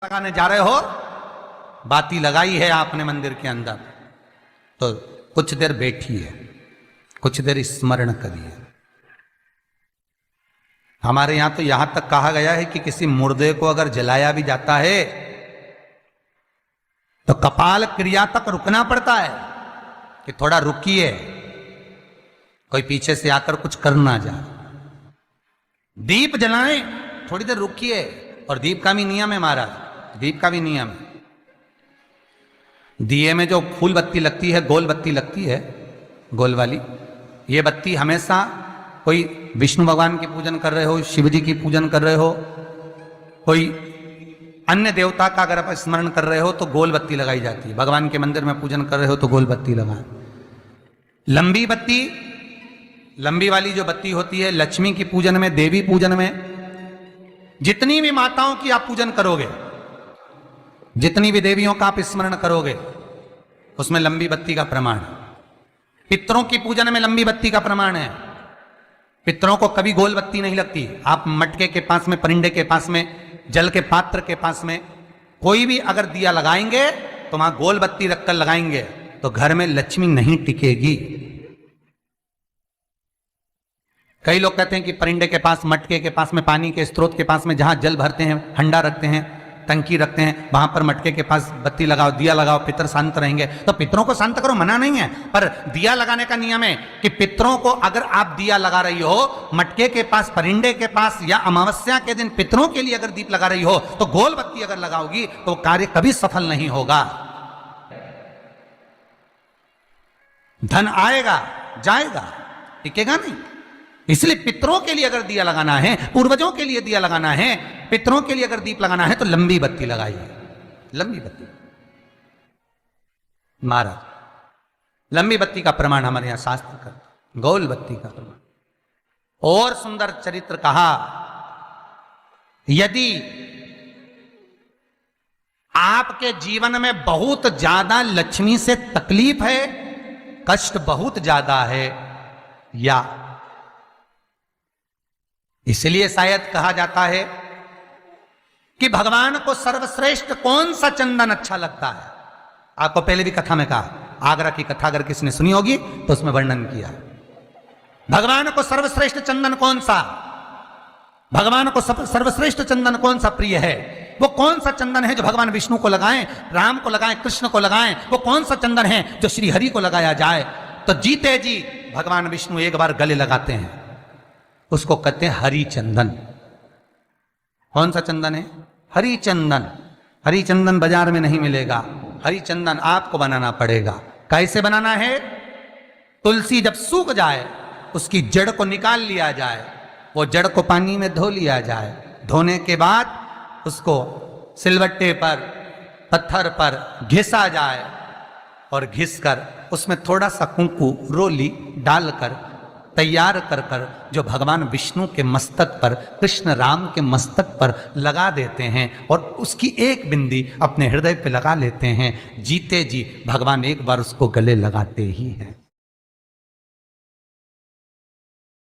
लगाने जा रहे हो, बाती लगाई है आपने मंदिर के अंदर, तो कुछ देर बैठिए, कुछ देर स्मरण करिए। हमारे यहां तो यहां तक कहा गया है कि किसी मुर्दे को अगर जलाया भी जाता है तो कपाल क्रिया तक रुकना पड़ता है कि थोड़ा रुकिए, कोई पीछे से आकर कुछ कर ना जाए। दीप जलाएं, थोड़ी देर रुकिए। और दीप का भी नियम है महाराज, दीप का भी नियम है। दिए में जो फूल बत्ती लगती है, गोल बत्ती लगती है, गोल वाली, ये बत्ती हमेशा कोई विष्णु भगवान की पूजन कर रहे हो, शिव जी की पूजन कर रहे हो, कोई अन्य देवता का अगर आप स्मरण कर रहे हो तो गोल बत्ती लगाई जाती है। भगवान के मंदिर में पूजन कर रहे हो तो गोल बत्ती लगाएं। लंबी बत्ती, लंबी वाली जो बत्ती होती है, लक्ष्मी की पूजन में, देवी पूजन में, जितनी भी माताओं की आप पूजन करोगे, जितनी भी देवियों का आप स्मरण करोगे, उसमें लंबी बत्ती का प्रमाण है। पितरों की पूजन में लंबी बत्ती का प्रमाण है। पितरों को कभी गोल बत्ती नहीं लगती। आप मटके के पास में, परिंदे के पास में, जल के पात्र के पास में कोई भी अगर दिया लगाएंगे तो वहां गोल बत्ती रखकर लगाएंगे तो घर में लक्ष्मी नहीं टिकेगी। कई लोग कहते हैं कि परिंदे के पास, मटके के पास में, पानी के स्रोत के पास में जहां जल भरते हैं, हंडा रखते हैं, टंकी रखते हैं, वहां पर मटके के पास बत्ती लगाओ, दिया लगाओ, पितर शांत रहेंगे। तो पितरों को शांत करो, मना नहीं है, पर दिया लगाने का नियम है कि पितरों को अगर आप दिया लगा रही हो मटके के पास, परिंदे के पास, या अमावस्या के दिन पितरों के लिए अगर दीप लगा रही हो तो गोल बत्ती अगर लगाओगी तो कार्य कभी सफल नहीं होगा। धन आएगा जाएगा, टिकेगा नहीं। इसलिए पितरों के लिए अगर दिया लगाना है, पूर्वजों के लिए दिया लगाना है, पितरों के लिए अगर दीप लगाना है तो लंबी बत्ती लगाइए, लंबी बत्ती। महाराज, लंबी बत्ती का प्रमाण हमारे यहां शास्त्र का, गोल बत्ती का प्रमाण। और सुंदर चरित्र कहा, यदि आपके जीवन में बहुत ज्यादा लक्ष्मी से तकलीफ है, कष्ट बहुत ज्यादा है, या इसलिए शायद कहा जाता है कि भगवान को सर्वश्रेष्ठ कौन सा चंदन अच्छा लगता है। आपको पहले भी कथा में कहा, आगरा की कथा अगर किसने सुनी होगी तो उसमें वर्णन किया। भगवान को सर्वश्रेष्ठ चंदन कौन सा, भगवान को सर्वश्रेष्ठ चंदन कौन सा प्रिय है, वो कौन सा चंदन है जो भगवान विष्णु को लगाएं, राम को लगाएं, कृष्ण को लगाएं, वो कौन सा चंदन है जो श्री हरि को लगाया जाए। तो जीते जी भगवान विष्णु एक बार गले लगाते हैं, उसको कहते हैं हरि चंदन। कौन सा चंदन है? हरि चंदन। हरि चंदन बाजार में नहीं मिलेगा, हरि चंदन आपको बनाना पड़ेगा। कैसे बनाना है? तुलसी जब सूख जाए उसकी जड़ को निकाल लिया जाए, वो जड़ को पानी में धो लिया जाए, धोने के बाद उसको सिलवट्टे पर, पत्थर पर घिसा जाए, और घिस कर उसमें थोड़ा सा कुंकू, रोली डालकर तैयार कर कर जो भगवान विष्णु के मस्तक पर, कृष्ण राम के मस्तक पर लगा देते हैं, और उसकी एक बिंदी अपने हृदय पे लगा लेते हैं। जीते जी भगवान एक बार उसको गले लगाते ही हैं।